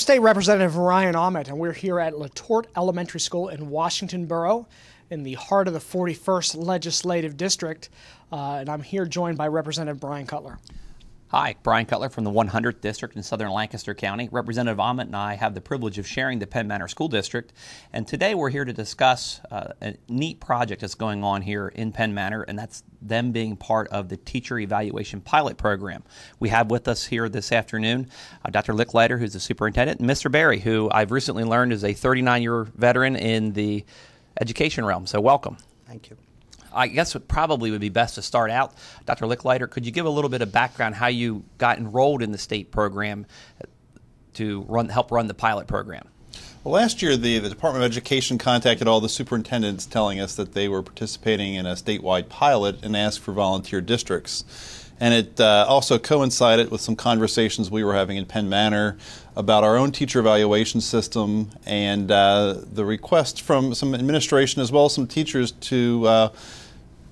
State Representative Ryan Aument, and we're here at LaTorte Elementary School in Washington Borough in the heart of the 41st Legislative District. And I'm here joined by Representative Bryan Cutler. Hi, Bryan Cutler from the 100th District in southern Lancaster County. Representative Aument and I have the privilege of sharing the Penn Manor School District, and today we're here to discuss a neat project that's going on here in Penn Manor, and that's them being part of the Teacher Evaluation Pilot Program. We have with us here this afternoon Dr. Licklider, who's the superintendent, and Mr. Berry, who I've recently learned is a 39-year veteran in the education realm, so welcome. Thank you. I guess it probably would be best to start out. Dr. Licklider, could you give a little bit of background how you got enrolled in the state program to help run the pilot program? Well, last year the Department of Education contacted all the superintendents telling us that they were participating in a statewide pilot and asked for volunteer districts. And it also coincided with some conversations we were having in Penn Manor about our own teacher evaluation system and the request from some administration as well as some teachers to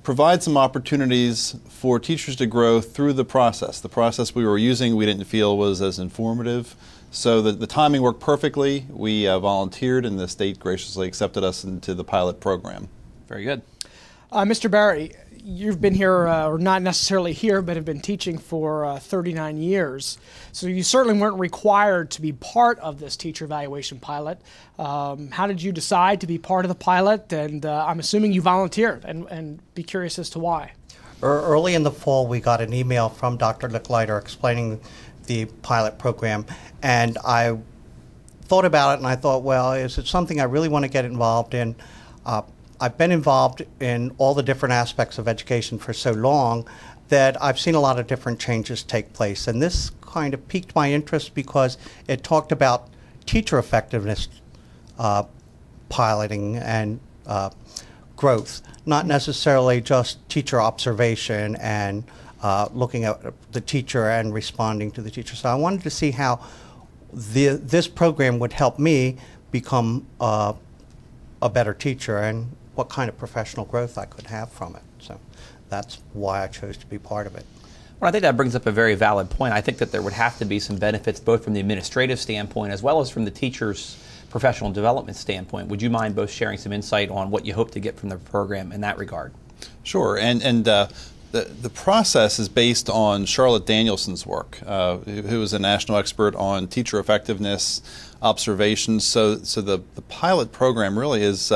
provide some opportunities for teachers to grow through the process. The process we were using we didn't feel was as informative. So the timing worked perfectly. We volunteered and the state graciously accepted us into the pilot program. Very good. Mr. Berry, you've been here, or not necessarily here, but have been teaching for 39 years. So you certainly weren't required to be part of this teacher evaluation pilot. How did you decide to be part of the pilot? And I'm assuming you volunteered, and be curious as to why. Early in the fall, we got an email from Dr. Licklider explaining the pilot program, and I thought about it, and I thought, well, is it something I really want to get involved in? I've been involved in all the different aspects of education for so long that I've seen a lot of different changes take place. And this kind of piqued my interest because it talked about teacher effectiveness piloting and growth, not necessarily just teacher observation and looking at the teacher and responding to the teacher. So I wanted to see how this program would help me become a better teacher and what kind of professional growth I could have from it. So that's why I chose to be part of it. Well, I think that brings up a very valid point. I think that there would have to be some benefits both from the administrative standpoint as well as from the teacher's professional development standpoint. Would you mind both sharing some insight on what you hope to get from the program in that regard? Sure. The process is based on Charlotte Danielson's work, who is a national expert on teacher effectiveness observations. So the pilot program really is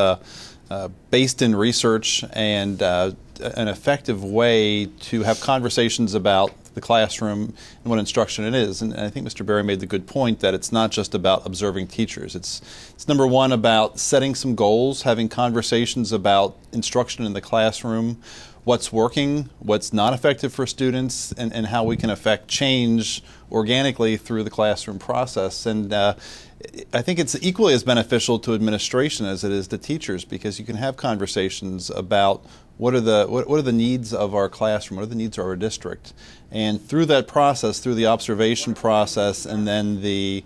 based in research and an effective way to have conversations about the classroom and what instruction it is. And I think Mr. Berry made the good point that it's not just about observing teachers. It's number one about setting some goals, having conversations about instruction in the classroom, what's working, what's not effective for students, and how we can affect change organically through the classroom process. And I think it's equally as beneficial to administration as it is to teachers, because you can have conversations about what are the needs of our classroom, what are the needs of our district, and through that process, through the observation process, and then the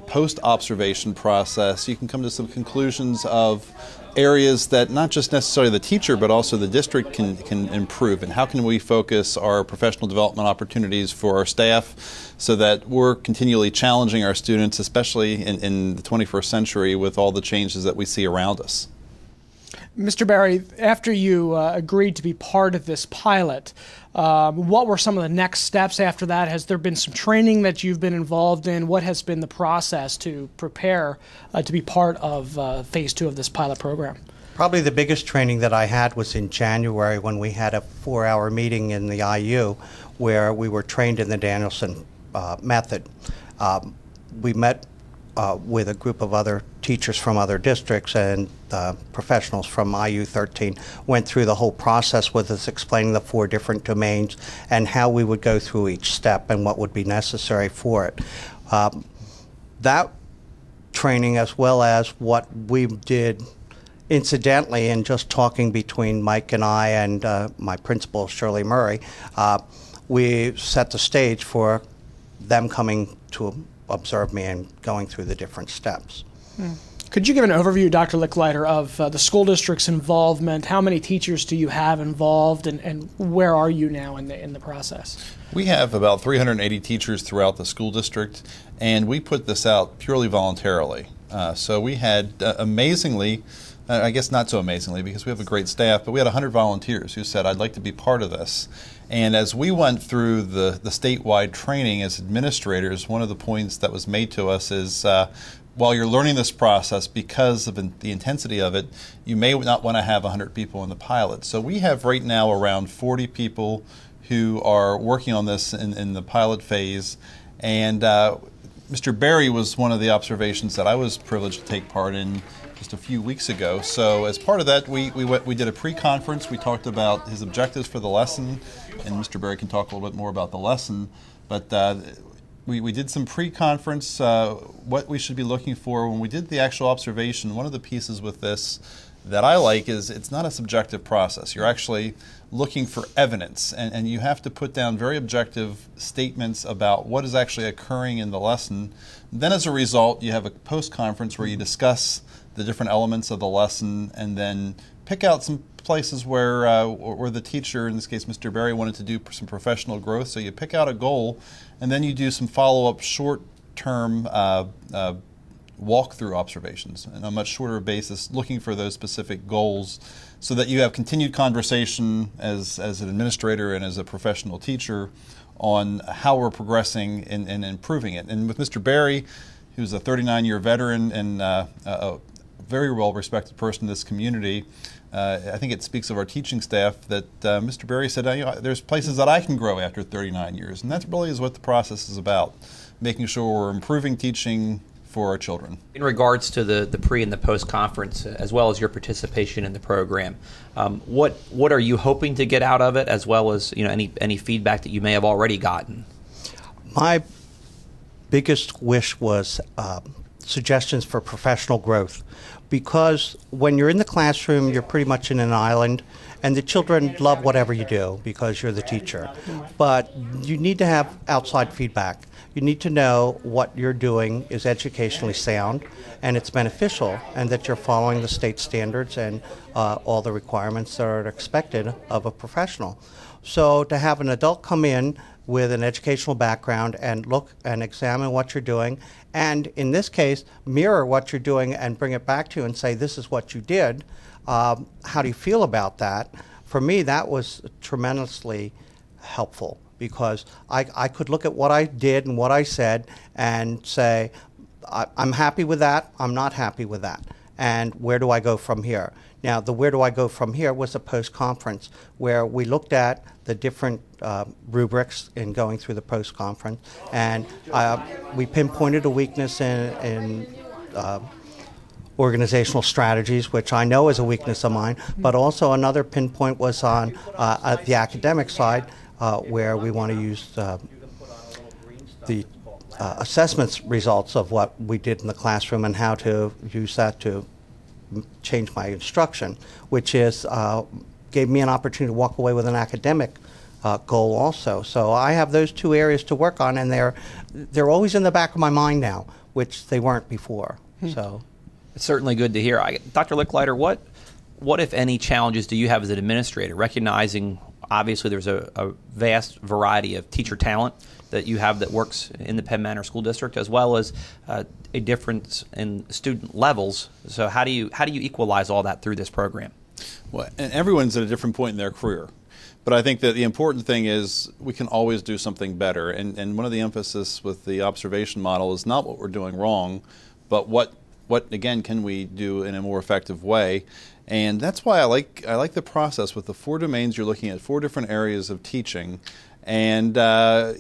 post-observation process, you can come to some conclusions of areas that not just necessarily the teacher but also the district can improve, and how can we focus our professional development opportunities for our staff so that we're continually challenging our students, especially in the 21st century with all the changes that we see around us. Mr. Berry, after you agreed to be part of this pilot, what were some of the next steps after that? Has there been some training that you've been involved in? What has been the process to prepare to be part of Phase 2 of this pilot program? Probably the biggest training that I had was in January when we had a 4-hour meeting in the IU where we were trained in the Danielson method. We met with a group of other teachers from other districts, and professionals from IU 13 went through the whole process with us, explaining the 4 different domains and how we would go through each step and what would be necessary for it. That training, as well as what we did incidentally in just talking between Mike and I and my principal, Shirley Murray, we set the stage for them coming to observe me and going through the different steps. Could you give an overview, Dr. Licklider, of the school district's involvement? How many teachers do you have involved, and where are you now in the process? We have about 380 teachers throughout the school district, and we put this out purely voluntarily. So we had amazingly, I guess not so amazingly because we have a great staff, but we had 100 volunteers who said, I'd like to be part of this. And as we went through the statewide training as administrators, one of the points that was made to us is while you're learning this process, because of the intensity of it, you may not want to have 100 people in the pilot. So we have right now around 40 people who are working on this in the pilot phase. And Mr. Berry was one of the observations that I was privileged to take part in just a few weeks ago. So as part of that, we did a pre-conference. We talked about his objectives for the lesson, and Mr. Berry can talk a little bit more about the lesson. But we did some pre-conference, what we should be looking for. When we did the actual observation, one of the pieces with this that I like is it's not a subjective process. You're actually looking for evidence, and you have to put down very objective statements about what is actually occurring in the lesson. Then as a result, you have a post-conference where you discuss the different elements of the lesson and then pick out some places where the teacher, in this case Mr. Berry, wanted to do some professional growth. So you pick out a goal and then you do some follow-up short-term walk-through observations on a much shorter basis, looking for those specific goals so that you have continued conversation as an administrator and as a professional teacher on how we're progressing and improving it. And with Mr. Berry, who's a 39-year veteran and a very well-respected person in this community, I think it speaks of our teaching staff that Mr. Berry said, there's places that I can grow after 39 years. And that really is what the process is about, making sure we're improving teaching for our children. In regards to the pre and the post conference, as well as your participation in the program, what are you hoping to get out of it, as well as any feedback that you may have already gotten? My biggest wish was suggestions for professional growth, because when you're in the classroom, you're pretty much in an island, and the children love whatever you do because you're the teacher. But you need to have outside feedback. You need to know what you're doing is educationally sound and it's beneficial, and that you're following the state standards and all the requirements that are expected of a professional. So to have an adult come in with an educational background and look and examine what you're doing, and in this case, mirror what you're doing and bring it back to you and say, this is what you did. How do you feel about that? For me, that was tremendously helpful, because I could look at what I did and what I said and say, I'm happy with that, I'm not happy with that, and where do I go from here? Now, the where do I go from here was a post-conference where we looked at the different rubrics in going through the post-conference, and we pinpointed a weakness in organizational strategies, which I know is a weakness of mine, but also another pinpoint was on the academic side, where we want to use the assessments results of what we did in the classroom and how to use that to change my instruction, which is gave me an opportunity to walk away with an academic goal also. So I have those two areas to work on, and they're always in the back of my mind now, which they weren't before. So it's certainly good to hear. Dr. Licklider, what if any challenges do you have as an administrator, recognizing obviously there's a vast variety of teacher talent that you have that works in the Penn Manor School District, as well as a difference in student levels. So how do you equalize all that through this program? Well, and everyone's at a different point in their career. But I think that the important thing is we can always do something better. And one of the emphasis with the observation model is not what we're doing wrong, but what again, can we do in a more effective way. And that's why I like the process with the 4 domains. You're looking at 4 different areas of teaching, and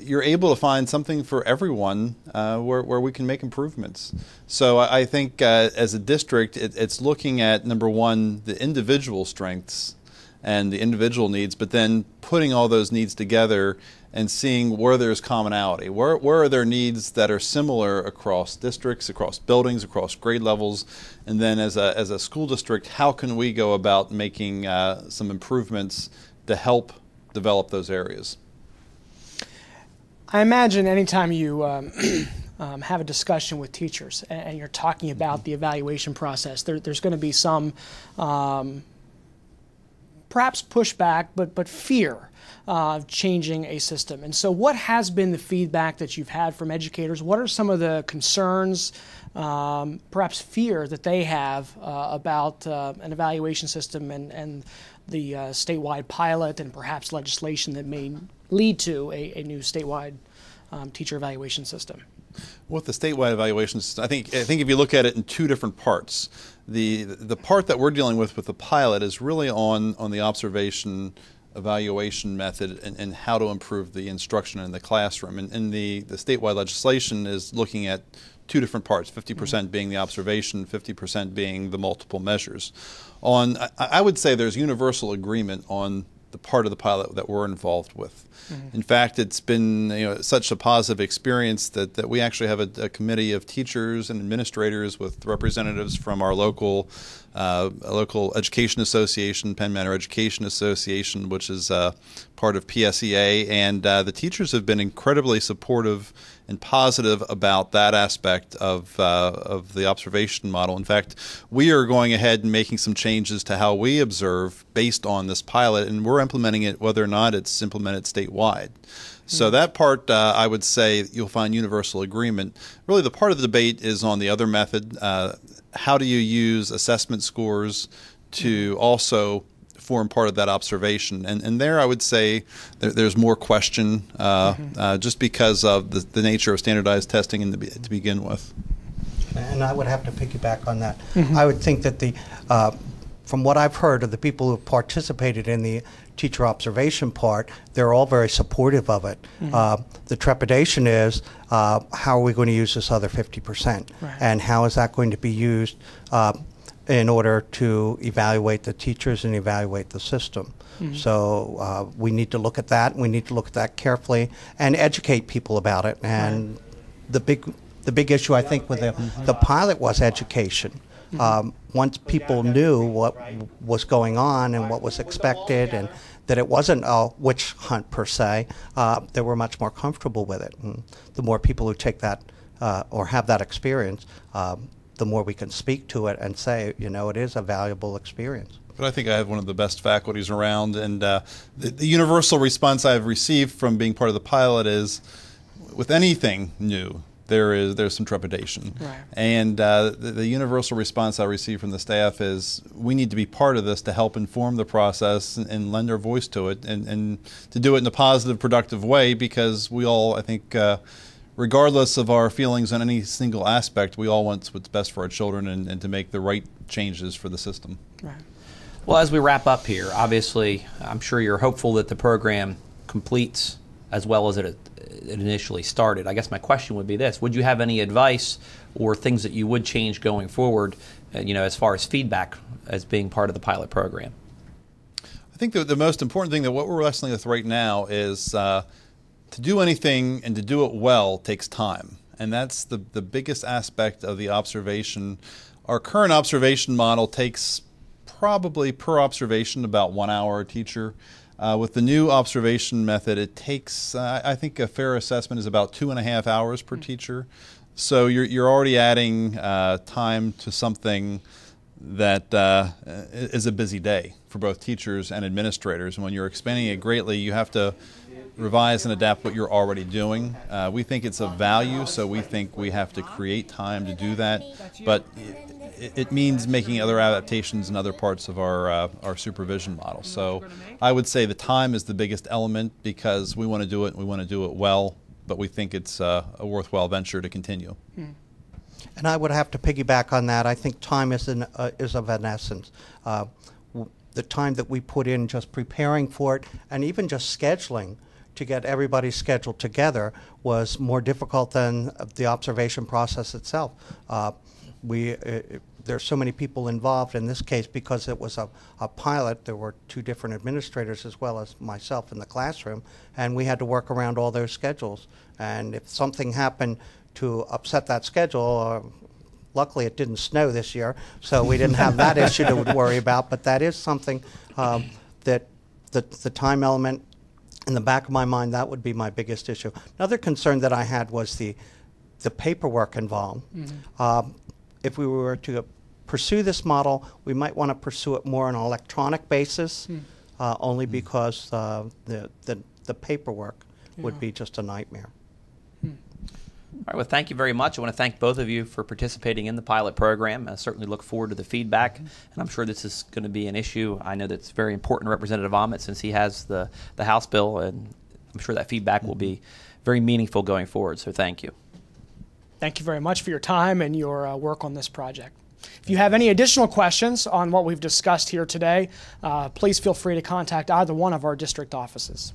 you're able to find something for everyone where we can make improvements. So I think as a district, it's looking at, number one, the individual strengths and the individual needs, but then putting all those needs together and seeing where there's commonality. Where are there needs that are similar across districts, across buildings, across grade levels, and then as a school district, how can we go about making some improvements to help develop those areas? I imagine anytime you have a discussion with teachers and you're talking about the evaluation process, there's going to be some perhaps pushback, but fear of changing a system. And so what has been the feedback that you've had from educators? What are some of the concerns, perhaps fear that they have about an evaluation system and the statewide pilot and perhaps legislation that may lead to a new statewide teacher evaluation system? With the statewide evaluation system, I think if you look at it in two different parts, the part that we're dealing with the pilot is really on the observation evaluation method and how to improve the instruction in the classroom. And the statewide legislation is looking at two different parts, 50% being the observation, 50% being the multiple measures. I would say there's universal agreement on the part of the pilot that we're involved with. In fact, it's been such a positive experience that we actually have a committee of teachers and administrators with representatives from our local education association, Penn Manor Education Association, which is part of PSEA, and the teachers have been incredibly supportive and positive about that aspect of the observation model. In fact, we are going ahead and making some changes to how we observe based on this pilot, and we're implementing it whether or not it's implemented statewide. So that part, I would say, you'll find universal agreement. Really, the part of the debate is on the other method. How do you use assessment scores to also form part of that observation? And there I would say there's more question just because of the nature of standardized testing to begin with. And I would have to piggyback on that. I would think that from what I've heard of the people who have participated in the teacher observation part, they're all very supportive of it. The trepidation is, how are we going to use this other 50%? Right. And how is that going to be used in order to evaluate the teachers and evaluate the system? So we need to look at that. We need to look at that carefully and educate people about it. And the big issue, I think, with the pilot was education. Once people knew what was going on and what was expected and that it wasn't a witch hunt per se, they were much more comfortable with it. And the more people who take that or have that experience, the more we can speak to it and say, it is a valuable experience. But I think I have one of the best faculties around, and the universal response I've received from being part of the pilot is, with anything new, there's some trepidation. Right. And the universal response I receive from the staff is, we need to be part of this to help inform the process and lend our voice to it, and to do it in a positive, productive way, because we all, I think, regardless of our feelings on any single aspect, we all want what's best for our children and to make the right changes for the system. Right. Well, as we wrap up here, obviously, I'm sure you're hopeful that the program completes as well as it initially started. I guess my question would be this: would you have any advice or things that you would change going forward, as far as feedback as being part of the pilot program? I think the most important thing that what we're wrestling with right now is to do anything and to do it well takes time. And that's the biggest aspect of the observation. Our current observation model takes probably per observation about 1 hour a teacher. With the new observation method, it takes, I think a fair assessment is about 2.5 hours per teacher. So you're already adding time to something that is a busy day for both teachers and administrators. And when you're expanding it greatly, you have to revise and adapt what you're already doing. We think it's of value, so we think we have to create time to do that. But it means making other adaptations in other parts of our supervision model. So I would say the time is the biggest element, because we want to do it and we want to do it well, but we think it's a worthwhile venture to continue. And I would have to piggyback on that. I think time is of an essence. The time that we put in just preparing for it, and even just scheduling to get everybody scheduled together, was more difficult than the observation process itself. There's so many people involved in this case because it was a pilot. There were 2 different administrators as well as myself in the classroom, and we had to work around all those schedules. And if something happened to upset that schedule, luckily it didn't snow this year, so we didn't have that issue to worry about. But that is something that the time element, in the back of my mind, that would be my biggest issue. Another concern that I had was the the paperwork involved. If we were to pursue this model, we might want to pursue it more on an electronic basis, only because the paperwork would be just a nightmare. All right, well, thank you very much. I want to thank both of you for participating in the pilot program. I certainly look forward to the feedback, and I'm sure this is going to be an issue. I know that's very important to Representative Aument since he has the House bill, and I'm sure that feedback will be very meaningful going forward, so thank you. Thank you very much for your time and your work on this project. If you have any additional questions on what we've discussed here today, please feel free to contact either one of our district offices.